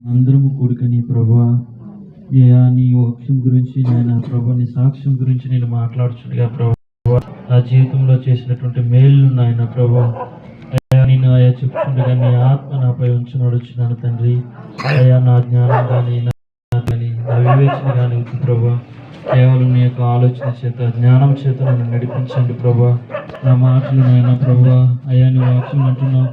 అందరము కూడుకని ప్రభా నీ వాక్యం గురించి నాయన ప్రభా నీ సాక్ష్యం గురించి నేను మాట్లాడుచుండగా ప్రభా నా జీవితంలో చేసినటువంటి మేలు నాయన ప్రభా నేను ఆయా చెప్పుకుండగా నీ ఆత్మ నాపై ఉంచి నడుచున్నాను తండ్రి. అయా నా జ్ఞానం కానీ నా వివేచన కానీ ప్రభా కేవలం నీ యొక్క ఆలోచన చేత జ్ఞానం చేత నన్ను నడిపించండి ప్రభా. నా మాటలు నాయన ప్రభా అయా నీ వాక్యం అంటున్నావు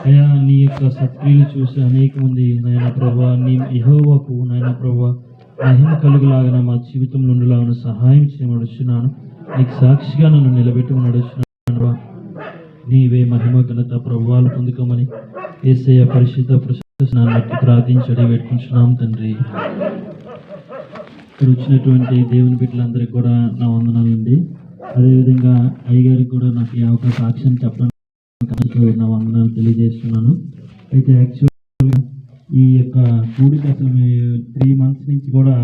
అయా నీ యొక్క సత్క్రియలు చూసి అనేక మంది నాయన ప్రభా నీ యెహోవాకు నాయన ప్రభా మహిమ కలుగులాగా మా జీవితంలో ఉండేలాగా సహాయం చేయమడుచున్నాను. నీకు సాక్షిగా నన్ను నిలబెట్టుకుని నడుచున్నాను. నీవే మహిమ ఘనత ప్రభువాలు పొందుకోమని యేసయ్య పరిశుద్ధ ప్రశస్తి ప్రార్థించడి పెట్టుకుంటున్నాం తండ్రి. ఇక్కడ వచ్చినటువంటి దేవుని బిడ్డలందరికీ కూడా నా వందనాలండి. అదేవిధంగా అయ్యగారికి కూడా నాకు ఈ అవకాశం సాక్ష్యం చెప్పడానికి నా వందనాలు తెలియజేస్తున్నాను. అయితే యాక్చువల్గా ఈ యొక్క కూడిక అసలు 3 months నుంచి కూడా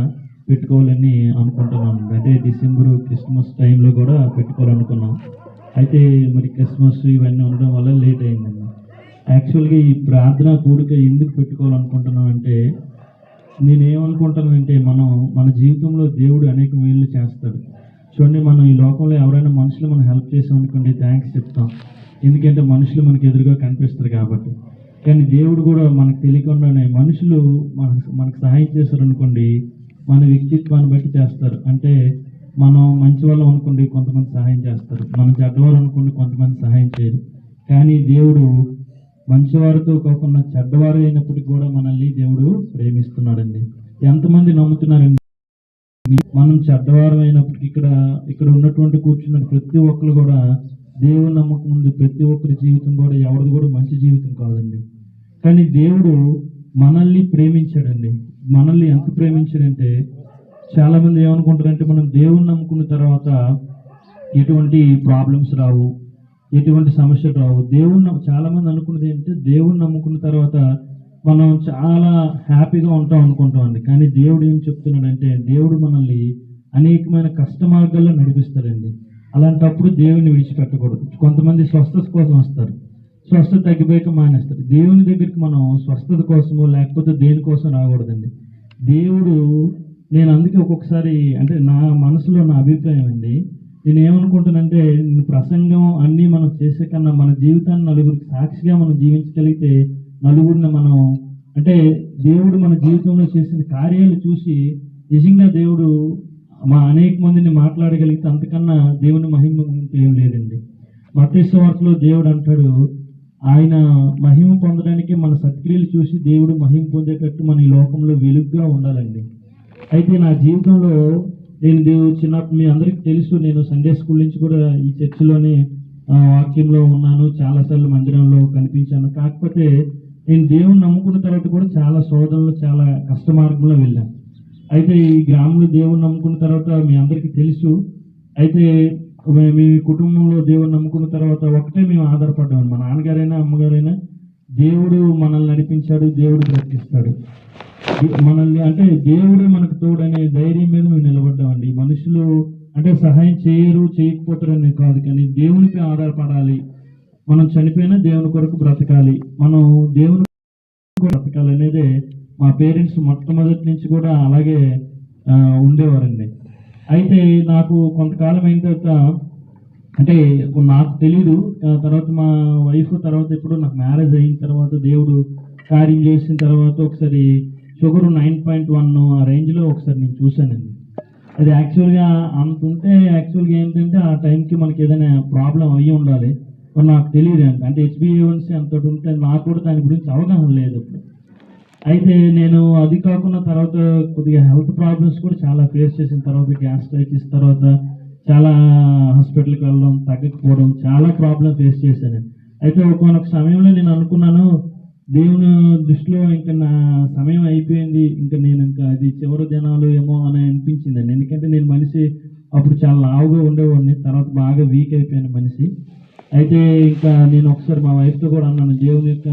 పెట్టుకోవాలని అనుకుంటున్నాను. అంటే డిసెంబర్ క్రిస్మస్ టైంలో కూడా పెట్టుకోవాలనుకున్నాం. అయితే మరి క్రిస్మస్ ఇవన్నీ ఉండడం వల్ల లేట్ అయిందండి. యాక్చువల్గా ఈ ప్రార్థన కూడిక ఎందుకు పెట్టుకోవాలనుకుంటున్నాం అంటే నేనేమనుకుంటానంటే మన జీవితంలో దేవుడు అనేక మేలు చేస్తాడు. చూడండి, మనం ఈ లోకంలో ఎవరైనా మనుషులు మనం హెల్ప్ చేసామనుకోండి థ్యాంక్స్ చెప్తాం, ఎందుకంటే మనుషులు మనకి ఎదురుగా కనిపిస్తారు కాబట్టి. కానీ దేవుడు కూడా మనకు తెలియకుండానే మనుషులు మనకు సహాయం చేశారనుకోండి మన వ్యక్తిత్వాన్ని బట్టి చేస్తారు. అంటే మనం మంచి వాళ్ళం అనుకోండి కొంతమంది సహాయం చేస్తారు, మనం చెడ్డవారు అనుకోండి కొంతమంది సహాయం చేయరు. కానీ దేవుడు మంచివారితో కాకుండా చెడ్డవారు అయినప్పటికీ కూడా మనల్ని దేవుడు ప్రేమిస్తున్నాడండి. ఎంతమంది నమ్ముతున్నారండి? మనం చెడ్డవారు అయినప్పటికీ ఇక్కడ ఉన్నటువంటి కూర్చున్న ప్రతి ఒక్కరు కూడా దేవుని నమ్మకం ఉంది. ప్రతి ఒక్కరి జీవితం కూడా ఎవరిది కూడా మంచి జీవితం కాదండి. కానీ దేవుడు మనల్ని ప్రేమించాడండి. మనల్ని ఎంత ప్రేమించాడంటే చాలా మంది ఏమనుకుంటారంటే మనం దేవుని నమ్ముకున్న తర్వాత ఎటువంటి ప్రాబ్లమ్స్ రావు, ఎటువంటి సమస్యలు రావు. చాలా మంది అనుకున్నది ఏంటంటే దేవుని నమ్ముకున్న తర్వాత మనం చాలా హ్యాపీగా ఉంటాం అనుకుంటామండి. కానీ దేవుడు ఏం చెప్తున్నాడంటే దేవుడు మనల్ని అనేకమైన కష్ట మార్గాల్లో నడిపిస్తాడండి. అలాంటప్పుడు దేవుని విడిచిపెట్టకూడదు. కొంతమంది స్వస్థత కోసం వస్తారు, స్వస్థత తగ్గిపోయాక మానేస్తారు. దేవుని దగ్గరికి మనం స్వస్థత కోసమో లేకపోతే దేనికోసం రాకూడదండి. నేను అందుకే ఒక్కొక్కసారి అంటే నా మనసులో నా అభిప్రాయం అండి, నేను ఏమనుకుంటానంటే ప్రసంగం అన్నీ మనం చేసే కన్నా మన జీవితాన్ని నలుగురికి సాక్షిగా మనం జీవించగలిగితే నలుగురిని మనం అంటే దేవుడు మన జీవితంలో చేసిన కార్యాలు చూసి నిజంగా దేవుడు అనేక మందిని మాట్లాడగలిగితే అంతకన్నా దేవుని మహిమ ఏం లేదండి. మత్తయి సువార్తలో దేవుడు అంటాడు ఆయన మహిమ పొందడానికి మన సత్క్రియలు చూసి దేవుడు మహిమ పొందేటట్టు మన ఈ లోకంలో వెలుగుగా ఉండాలండి. అయితే నా జీవితంలో చిన్నప్పుడు మీ అందరికీ తెలుసు, నేను సండే స్కూల్ నుంచి కూడా ఈ చర్చిలోనే వాక్యంలో ఉన్నాను, చాలాసార్లు మందిరంలో కనిపించాను. కాకపోతే నేను దేవుని నమ్ముకున్న తర్వాత కూడా చాలా శోధనలు చాలా కష్ట మార్గంలో వెళ్ళాను. అయితే ఈ గ్రామంలో దేవుని నమ్ముకున్న తర్వాత మీ అందరికీ తెలుసు. అయితే మీ కుటుంబంలో దేవుని నమ్ముకున్న తర్వాత ఒకటే మేము ఆధారపడ్డాము, మా నాన్నగారైనా అమ్మగారైనా దేవుడు మనల్ని నడిపించాడు, దేవుడు బ్రతికిస్తాడు మనల్ని, అంటే దేవుడే మనకు తోడనే ధైర్యం మీద మేము నిలబడ్డామండి. మనుషులు అంటే సహాయం చేయకపోతారని కాదు, కానీ దేవునిపై ఆధారపడాలి. మనం చనిపోయినా దేవుని కొరకు బ్రతకాలి, మనం దేవుని కొరకు బ్రతకాలి అనేదే మా పేరెంట్స్ మొట్టమొదటి నుంచి కూడా అలాగే ఉండేవారండి. అయితే నాకు కొంతకాలం అయిన తర్వాత అంటే నాకు తెలీదు, తర్వాత మా వైఫ్ తర్వాత ఇప్పుడు నాకు మ్యారేజ్ అయిన తర్వాత దేవుడు కార్యం చేసిన తర్వాత ఒకసారి షుగర్ 9.1 ఆ రేంజ్లో ఒకసారి నేను చూశానండి. అది యాక్చువల్గా అంత ఉంటే యాక్చువల్గా ఏంటంటే ఆ టైంకి మనకి ఏదైనా ప్రాబ్లం అయ్యి ఉండాలి, నాకు తెలియదు అంటే HbA1c అంతటి ఉంటే నాకు కూడా దాని గురించి అవగాహన లేదు. అయితే నేను అది కాకుండా తర్వాత కొద్దిగా హెల్త్ ప్రాబ్లమ్స్ కూడా చాలా ఫేస్ చేసిన తర్వాత గ్యాస్ట్రైటిస్ తర్వాత చాలా హాస్పిటల్కి వెళ్ళడం తగ్గకపోవడం చాలా ప్రాబ్లం ఫేస్ చేశాను. అయితే ఒక్కొక్క సమయంలో నేను అనుకున్నాను దేవుని దృష్టిలో ఇంకా నా సమయం అయిపోయింది, ఇంకా అది చివరి దినాలు ఏమో అని అనిపించిందండి. ఎందుకంటే నేను మనిషి అప్పుడు చాలా లావుగా ఉండేవాడిని, తర్వాత బాగా వీక్ అయిపోయాను మనిషి. అయితే ఇంకా నేను ఒకసారి మా వైఫ్తో కూడా అన్నాను దేవుని యొక్క,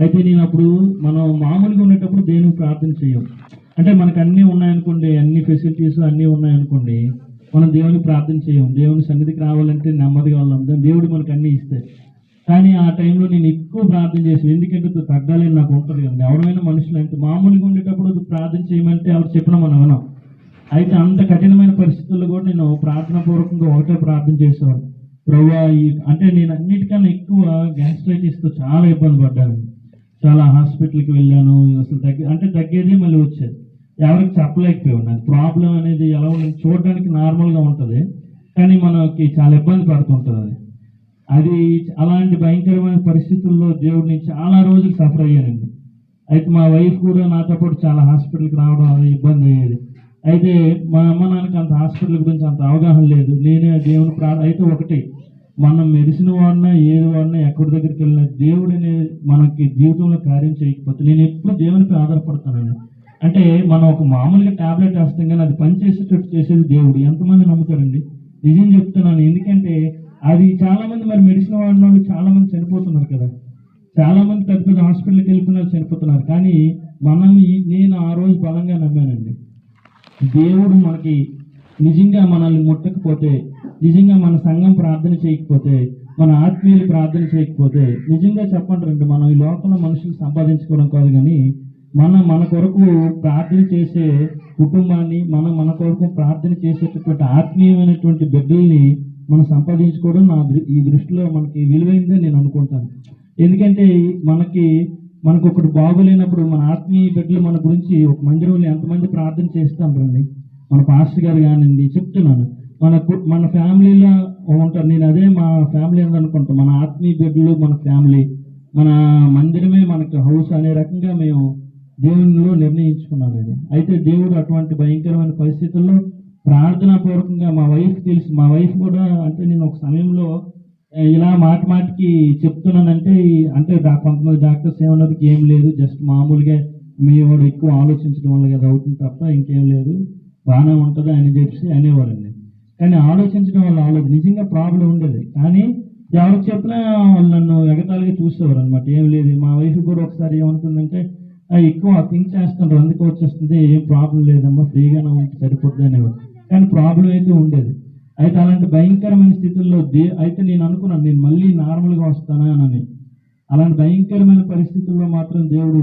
అయితే నేను అప్పుడు మనం మామూలుగా ఉండేటప్పుడు దేవునికి ప్రార్థన చేయం, అంటే మనకు అన్నీ ఉన్నాయనుకోండి, అన్ని ఫెసిలిటీస్ అన్నీ ఉన్నాయనుకోండి, మనం దేవునికి ప్రార్థన చేయం. దేవుని సన్నిధికి రావాలంటే నెమ్మదిగా వెళ్ళాం, దేవుడు మనకు అన్నీ ఇస్తాయి. కానీ ఆ టైంలో నేను ఎక్కువ ప్రార్థన చేసాను. ఎందుకంటే తగ్గాలని నాకు ఉంటుంది కదండి. ఎవరైనా మనుషులు అంటే మామూలుగా ఉండేటప్పుడు ప్రార్థన చేయమంటే ఎవరు చెప్పినా మనం వినాం. అయితే అంత కఠినమైన పరిస్థితుల్లో కూడా నేను ప్రార్థనా పూర్వకంగా ఒకటే ప్రార్థన చేసేవాడు. ప్రభువా అంటే నేను అన్నిటికన్నా ఎక్కువ గ్యాస్ట్రైటిస్తో చాలా ఇబ్బంది పడ్డాను. చాలా హాస్పిటల్కి వెళ్ళాను. అసలు తగ్గేది మళ్ళీ వచ్చేది. ఎవరికి చెప్పలేకపోయాను. నాకు ప్రాబ్లం అనేది ఎలా ఉంటుంది, చూడడానికి నార్మల్గా ఉంటుంది, కానీ మనకి చాలా ఇబ్బంది పడుతుంటుంది అది. అది అలాంటి భయంకరమైన పరిస్థితుల్లో దేవుడిని చాలా రోజులు సఫర్ అయ్యానండి. అయితే మా వైఫ్ కూడా నాతో పాటు చాలా హాస్పిటల్కి రావడం అది ఇబ్బంది అయ్యేది. అయితే మా అమ్మ నాన్నకి అంత హాస్పిటల్ గురించి అంత అవగాహన లేదు. నేనే దేవుని అయితే ఒకటి, మనం మెడిసిన్ వాడినా ఏది వాడినా ఎక్కడి దగ్గరికి వెళ్ళినా దేవుడు అనేది మనకి జీవితంలో కార్యం చేయకపోతే నేను ఎప్పుడు దేవునిపై ఆధారపడతానండి. అంటే మనం ఒక మామూలుగా టాబ్లెట్ వేస్తాం కానీ అది పనిచేసేటట్టు చేసేది దేవుడు. ఎంతమంది నమ్ముతారండి? నిజం చెప్తున్నాను. ఎందుకంటే అది చాలా మంది మరి మెడిసిన్ వాడిన వాళ్ళు చాలా మంది చనిపోతున్నారు కదా. చాలా మంది పెద్ద పెద్ద హాస్పిటల్కి వెళ్ళిపోయిన వాళ్ళు చనిపోతున్నారు. కానీ నేను ఆ రోజు బలంగా నమ్మానండి. దేవుడు మనకి నిజంగా మనల్ని ముట్టకపోతే, నిజంగా మన సంఘం ప్రార్థన చేయకపోతే, మన ఆత్మీయులు ప్రార్థన చేయకపోతే, నిజంగా చెప్పంటారండి, మనం ఈ లోకంలో మనుషులు సంపాదించుకోవడం కాదు కానీ మన కొరకు ప్రార్థన చేసే కుటుంబాన్ని, మన కొరకు ప్రార్థన చేసేటటువంటి ఆత్మీయమైనటువంటి బిడ్డల్ని మనం సంపాదించుకోవడం ఈ దృష్టిలో మనకి విలువైందని నేను అనుకుంటాను. ఎందుకంటే మనకు ఒకటి బాగోలేనప్పుడు మన ఆత్మీయ బిడ్డలు మన గురించి ఒక మందిరంలో ఎంతమంది ప్రార్థన చేస్తారండి. మన పాస్టర్ గారు కానివ్వండి, చెప్తున్నాను, మన ఫ్యామిలీలో ఉంటారు. నేను అదే మా ఫ్యామిలీ అనుకుంటాం. మన ఆత్మీయ బిడ్డలు మన ఫ్యామిలీ, మన మందిరమే మనకు హౌస్ అనే రకంగా మేము దేవునిలో నిర్ణయించుకున్నాను. అది అయితే దేవుడు అటువంటి భయంకరమైన పరిస్థితుల్లో ప్రార్థనాపూర్వకంగా మా వైఫ్ కూడా అంటే నేను ఒక సమయంలో ఇలా మాటికి చెప్తున్నానంటే అంటే కొంతమంది డాక్టర్స్ ఏమన్నది ఏం లేదు, జస్ట్ మామూలుగా మీ వాడు ఎక్కువ ఆలోచించడం వల్ల కదా అవుతుంది తప్ప ఇంకేం లేదు, బాగానే ఉంటుంది అని చెప్పి అనేవారండి. కానీ ఆలోచించడం వల్ల అవ్వలేదు, నిజంగా ప్రాబ్లం ఉండేది. కానీ ఎవరికి చెప్పినా వాళ్ళు నన్ను ఎగతాళిగా చూసేవారు అనమాట. ఏం లేదు. మా వైఫ్ కూడా ఒకసారి ఏమనుకుందంటే ఎక్కువ థింక్ చేస్తుంటారు, అందుకే వచ్చేస్తుంది, ఏం ప్రాబ్లం లేదమ్మా, ఫ్రీగానే ఉంటే సరిపోద్ది అనేవారు. కానీ ప్రాబ్లం అయితే ఉండేది. అయితే అలాంటి భయంకరమైన స్థితుల్లో అయితే నేను అనుకున్నాను నేను మళ్ళీ నార్మల్గా వస్తానా అని. అలాంటి భయంకరమైన పరిస్థితుల్లో మాత్రం దేవుడు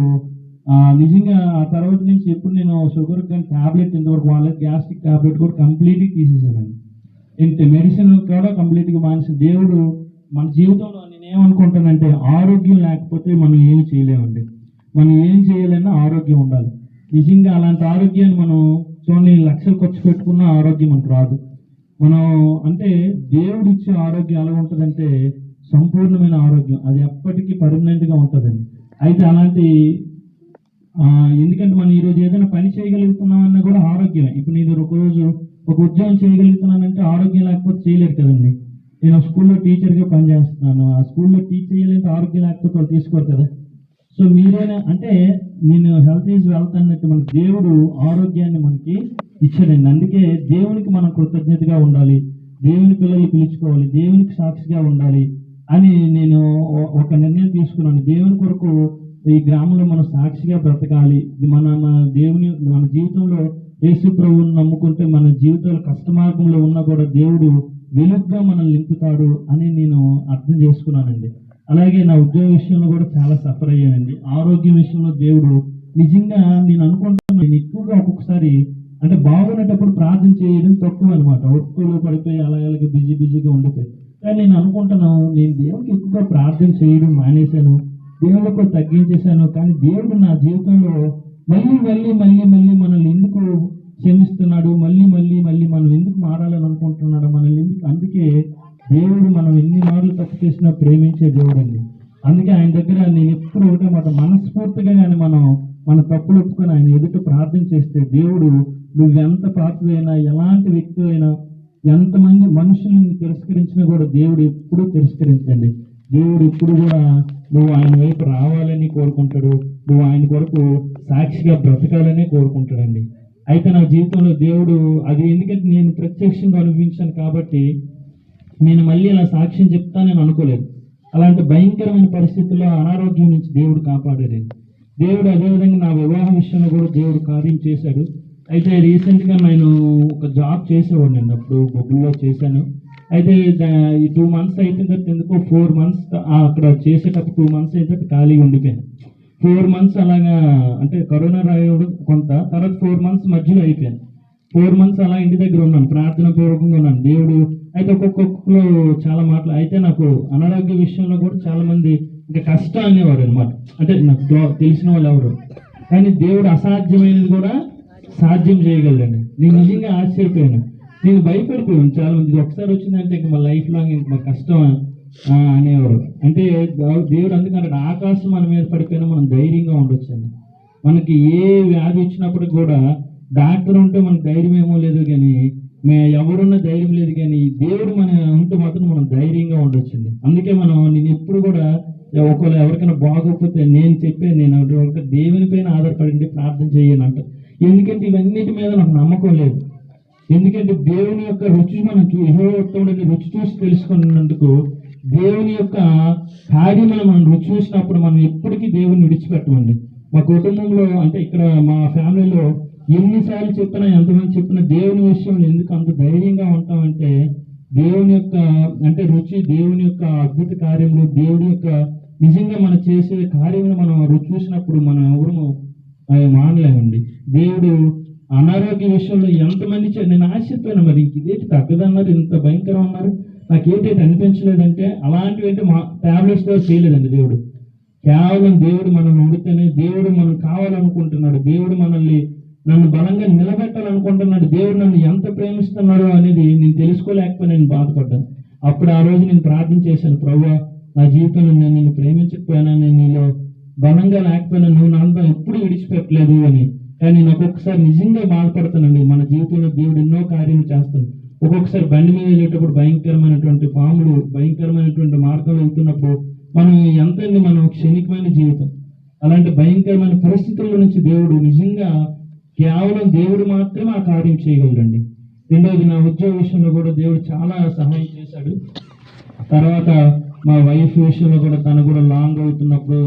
నిజంగా ఆ తర్వాత నుంచి ఎప్పుడు నేను షుగర్ కానీ ట్యాబ్లెట్ ఇంతవరకు వాళ్ళకి గ్యాస్ట్రిక్ ట్యాబ్లెట్ కూడా కంప్లీట్గా తీసేసానండి. మెడిసిన్ కూడా కంప్లీట్గా మానేసి దేవుడు మన జీవితంలో నేనేమనుకుంటానంటే ఆరోగ్యం లేకపోతే మనం ఏమి చేయలేమండి. మనం ఏం చేయాలన్నా ఆరోగ్యం ఉండాలి. నిజంగా అలాంటి ఆరోగ్యాన్ని మనం చూడండి, లక్షలు ఖర్చు పెట్టుకున్న ఆరోగ్యం మనకు రాదు. మనం అంటే దేవుడు ఇచ్చే ఆరోగ్యం ఎలా ఉంటుందంటే సంపూర్ణమైన ఆరోగ్యం, అది ఎప్పటికీ పర్మనెంట్గా ఉంటుందండి. అయితే అలాంటి ఎందుకంటే మనం ఈరోజు ఏదైనా పని చేయగలుగుతున్నామన్నా కూడా ఆరోగ్యమే. ఇప్పుడు నేను ఒక ఉద్యోగం చేయగలుగుతున్నానంటే ఆరోగ్యం లేకపోతే చేయలేరు కదండి. నేను స్కూల్లో టీచర్గా పనిచేస్తున్నాను, ఆ స్కూల్లో టీచ్ చేయాలంటే ఆరోగ్యం లేకపోతే వాళ్ళు తీసుకోరు కదా. సో మీరైనా అంటే నేను హెల్త్ ఈజ్ వెల్త్ అన్నట్టు మనకి దేవుడు ఆరోగ్యాన్ని మనకి ఇచ్చాడండి. అందుకే దేవునికి మనం కృతజ్ఞతగా ఉండాలి, దేవుని పిల్లలు పిలుచుకోవాలి, దేవునికి సాక్షిగా ఉండాలి అని నేను ఒక నిర్ణయం తీసుకున్నాను. దేవుని కొరకు ఈ గ్రామంలో మనం సాక్షిగా బ్రతకాలి. మన జీవితంలో యేసు ప్రభువుని నమ్ముకుంటే మన జీవితాలు కష్ట మార్గంలో ఉన్నా కూడా దేవుడు వెలుగుగా మనల్ని నింపుతాడు అని నేను అర్థం చేసుకున్నానండి. అలాగే నా ఉద్యోగ విషయంలో కూడా చాలా సఫర్ అయ్యానండి. ఆరోగ్యం విషయంలో దేవుడు నిజంగా నేను అనుకుంటున్నాను, నేను ఎక్కువగా ఒక్కొక్కసారి అంటే బాగున్నప్పుడు ప్రార్థన చేయడం తక్కువ అనమాట. ఒక్కలో పడిపోయి అలాగే బిజీగా ఉండిపోయి. కానీ నేను అనుకుంటున్నాను, నేను దేవుడికి ఎక్కువగా ప్రార్థన చేయడం మానేశాను, దేవుళ్ళకు తగ్గించేశాను. కానీ దేవుడు నా జీవితంలో మళ్ళీ మనల్ని ఎందుకు క్షమిస్తున్నాడు, మళ్ళీ మనం ఎందుకు మారాలని అనుకుంటున్నాడు మనల్ని ఎందుకు. అందుకే దేవుడు మనం ఎన్ని మార్లు తప్పు చేసినా ప్రేమించే దేవుడు అండి. అందుకే ఆయన దగ్గర నేను ఎప్పుడు ఒకటే మాట, మనస్ఫూర్తిగా కానీ మన తప్పులు ఒప్పుకొని ఆయన ఎదుట ప్రార్థన చేస్తే దేవుడు నువ్వెంత పాత్రైనా ఎలాంటి వ్యక్తి అయినా ఎంతమంది మనుషులను తిరస్కరించినా కూడా దేవుడు ఎప్పుడూ తిరస్కరించండి. దేవుడు ఎప్పుడు కూడా నువ్వు ఆయన వైపు రావాలని కోరుకుంటాడు, నువ్వు ఆయన కొరకు సాక్షిగా బ్రతకాలని కోరుకుంటాడండి. అయితే నా జీవితంలో దేవుడు అది ఎందుకంటే నేను ప్రత్యక్షంగా అనుభవించాను కాబట్టి నేను మళ్ళీ అలా సాక్ష్యం చెప్తానని అనుకోలేదు. అలాంటి భయంకరమైన పరిస్థితుల్లో అనారోగ్యం నుంచి దేవుడు కాపాడాడు. దేవుడు అదేవిధంగా నా వివాహ విషయంలో కూడా దేవుడు కార్యం చేశాడు. అయితే రీసెంట్గా నేను ఒక జాబ్ చేసేవాడిని అండి, అప్పుడు బొబ్బుల్లో చేశాను. అయితే ఈ 2 months అయిపోయిన తర్వాత ఎందుకో 4 months అక్కడ చేసేటప్పుడు 2 months అయిన తర్వాత ఖాళీగా ఉండిపోయాను. 4 months అలాగా అంటే కరోనా రాయడం కొంత, తర్వాత 4 months మధ్యలో అయిపోయాను. 4 months అలా ఇంటి దగ్గర ఉన్నాను, ప్రార్థన పూర్వకంగా ఉన్నాను. దేవుడు అయితే ఒక్కొక్కరు చాలా మాటలు అయితే నాకు అనారోగ్య విషయంలో కూడా చాలా మంది ఇంకా కష్టం అనేవారు అనమాట. అంటే నాకు తెలిసిన వాళ్ళు ఎవరు, కానీ దేవుడు అసాధ్యమైనది కూడా సాధ్యం చేయగలడండి. నేను నిజంగా ఆశ్చర్యపోయాను, నేను భయపడిపోయాను. చాలా మంది ఒకసారి వచ్చిందంటే ఇంకా మా లైఫ్ లాంగ్ ఇంక మా కష్టం అనేవారు. అంటే దేవుడు అందుకని ఆకాశం మన మీద పడిపోయినా మనం ధైర్యంగా ఉండొచ్చండి. మనకి ఏ వ్యాధి వచ్చినప్పుడు కూడా డాక్టర్ ఉంటే మనకు ధైర్యం ఏమో లేదు, కానీ ఎవరున్న ధైర్యం లేదు, కానీ దేవుడు మన ఉంటే మాత్రం మనం ధైర్యంగా ఉండొచ్చండి. అందుకే నేను ఎప్పుడు కూడా ఒకవేళ ఎవరికైనా బాగోకపోతే నేను ఒక దేవుని పైన ఆధారపడి ప్రార్థన చేయను అంట. ఎందుకంటే ఇవన్నిటి మీద నాకు నమ్మకం లేదు. ఎందుకంటే దేవుని యొక్క రుచి మనం రుచి చూసి తెలుసుకున్నందుకు దేవుని యొక్క కార్యములు మనం రుచి చూసినప్పుడు మనం ఎప్పటికీ దేవుని విడిచిపెట్టమండి. మా కుటుంబంలో అంటే ఇక్కడ మా ఫ్యామిలీలో ఎన్నిసార్లు చెప్పినా ఎంతమంది చెప్పినా దేవుని విషయంలో ఎందుకు అంత ధైర్యంగా ఉంటామంటే దేవుని యొక్క అంటే రుచి, దేవుని యొక్క అద్భుత కార్యములు, దేవుని యొక్క నిజంగా మనం చేసే కార్యములు మనం రుచి చూసినప్పుడు మనం ఎవరు మానలేమండి. దేవుడు అనారోగ్య విషయంలో ఎంతమంది నేను ఆశ్చర్యపోయినా, మరి ఇదేంటి తగ్గదన్నారు, ఇంత భయంకరం ఉన్నారు, నాకేంటి అనిపించలేదంటే అలాంటివి అంటే మా టాబ్లెట్స్తో చేయలేదండి. దేవుడు కేవలం దేవుడు మనల్ని ఉండితేనే, దేవుడు మనం కావాలనుకుంటున్నాడు, దేవుడు నన్ను బలంగా నిలబెట్టాలనుకుంటున్నాడు, దేవుడు నన్ను ఎంత ప్రేమిస్తున్నాడో అనేది నేను తెలుసుకోలేకపోయినా నేను బాధపడ్డాను. అప్పుడు ఆ రోజు నేను ప్రార్థన చేశాను, ప్రభువా నా జీవితంలో నేను నిన్ను ప్రేమించకపోయినా, నేను నీలో బలంగా లేకపోయినా నువ్వు నన్ను ఎప్పుడు విడిచిపెట్టలేదు అని. కానీ నేను ఒక్కొక్కసారి నిజంగా బాధపడతానండి. మన జీవితంలో దేవుడు ఎన్నో కార్యాలు చేస్తాను. ఒక్కొక్కసారి బండి మీద వెళ్ళేటప్పుడు భయంకరమైనటువంటి పాములు, భయంకరమైనటువంటి మార్గం వెళ్తున్నప్పుడు మనం క్షణికమైన జీవితం, అలాంటి భయంకరమైన పరిస్థితుల నుంచి దేవుడు నిజంగా కేవలం దేవుడు మాత్రమే ఆ కార్యం చేయగలడండి. రెండవది, నా ఉద్యోగ విషయంలో కూడా దేవుడు చాలా సహాయం చేశాడు. తర్వాత మా వైఫ్ విషయంలో కూడా తను కూడా లాంగ్ అవుతున్నప్పుడు,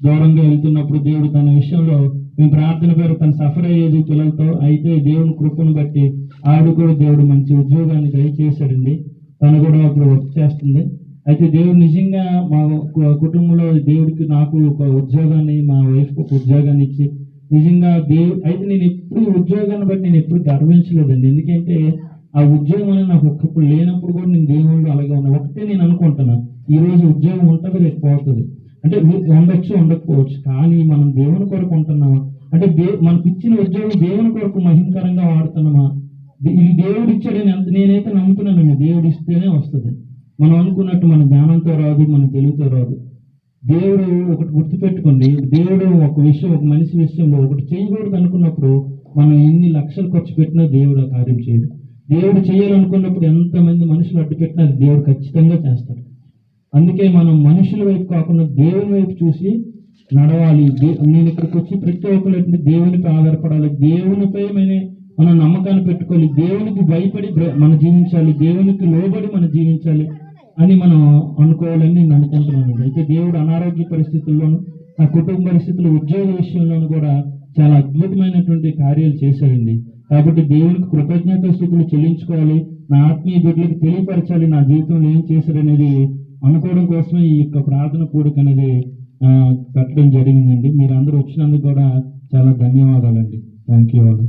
దూరంగా వెళ్తున్నప్పుడు దేవుడు తన విషయంలో మేము ప్రార్థన పేరు తను సఫర్ అయ్యేది పిల్లలతో, అయితే దేవుని కృపను బట్టి ఆవిడ కూడా దేవుడు మంచి ఉద్యోగాన్ని దయచేశాడండి. తను కూడా అప్పుడు వర్క్ చేస్తుంది. అయితే దేవుడు నిజంగా మా కుటుంబంలో దేవుడికి నాకు ఒక ఉద్యోగాన్ని, మా వైఫ్కి ఒక ఉద్యోగాన్ని ఇచ్చి నిజంగా అయితే నేను ఎప్పుడు ఉద్యోగాన్ని బట్టి నేను ఎప్పుడు గర్వించలేదండి. ఎందుకంటే ఆ ఉద్యోగం అనేది నాకు ఒక్కప్పుడు లేనప్పుడు కూడా నేను దేవుళ్ళు అలాగే ఉన్నా. ఒకటే నేను అనుకుంటున్నాను, ఈ రోజు ఉద్యోగం ఉంటుంది, రేపు పోతుంది. అంటే ఉండొచ్చు ఉండకపోవచ్చు, కానీ మనం దేవుని కొరకు ఉంటున్నామా అంటే మనకు ఇచ్చిన ఉద్యోగం దేవుని కొరకు మహిమకరంగా వాడుతున్నామా, ఇది దేవుడు ఇచ్చాడని నేనైతే నమ్ముతున్నానండి. దేవుడు ఇస్తేనే వస్తుంది. మనం అనుకున్నట్టు మన జ్ఞానంతో రాదు, మన తెలివితో రాదు. దేవుడు ఒకటి గుర్తుపెట్టుకోండి, దేవుడు ఒక మనిషి విషయంలో ఒకటి చేయకూడదు అనుకున్నప్పుడు మనం ఎన్ని లక్షలు ఖర్చు పెట్టినా దేవుడు ఆ కార్యం చేయడు. దేవుడు చేయాలనుకున్నప్పుడు ఎంతమంది మనుషులు అడ్డు పెట్టినా దేవుడు ఖచ్చితంగా చేస్తాడు. అందుకే మనం మనుషుల వైపు కాకుండా దేవుని వైపు చూసి నడవాలి. నేను ఇక్కడికి వచ్చి ప్రతి ఒక్కరు దేవునిపై ఆధారపడాలి, దేవునిపై మన నమ్మకాన్ని పెట్టుకోవాలి, దేవునికి భయపడి మనం జీవించాలి, దేవునికి లోబడి మనం జీవించాలి అని మనం అనుకోవాలని నేను అనుకుంటున్నానండి. అయితే దేవుడు అనారోగ్య పరిస్థితుల్లోనూ, నా కుటుంబ పరిస్థితులు, ఉద్యోగ విషయంలోనూ కూడా చాలా అద్భుతమైనటువంటి కార్యాలు చేశాడండి. కాబట్టి దేవునికి కృతజ్ఞతాస్తుతులు చెల్లించుకోవాలి, నా ఆత్మీయ బిడ్డలకు తెలియపరచాలి నా జీవితంలో ఏం చేశారనేది అనుకోవడం కోసమే ఈ యొక్క ప్రార్థన కూడిక అనేది పెట్టడం జరిగిందండి. మీరు అందరూ వచ్చినందుకు కూడా చాలా ధన్యవాదాలండి. Thank you all.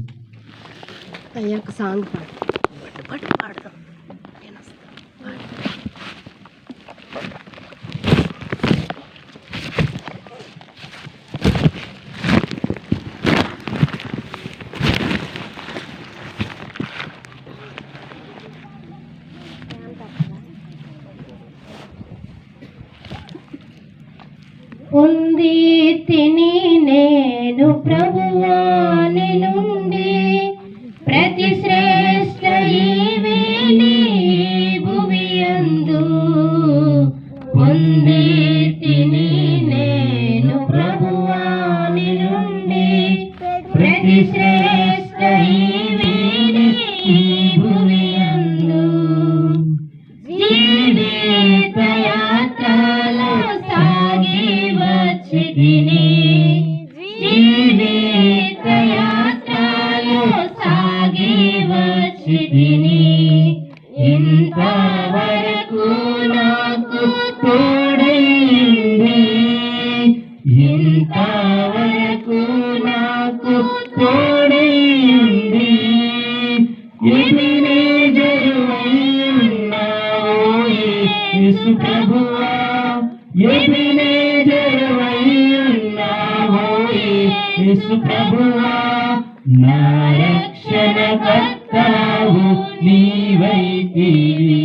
ఉంది తిని నేను ప్రభువాని నుండి ప్రతి శ్రేష్ఠ ఈవేని భువియందు. ఉంది తిని నేను ప్రభువాని నుండి ప్రతి శ్రేష్ఠ ఈవేని భువియందు. జీవిత యాత్రలో సాగి వచ్చితిని, జీవిత యాత్రలో సాగి వచ్చితిని, ఇంతవరకు యేసు ప్రభువా నా రక్షణ కర్తావు నీవైతివి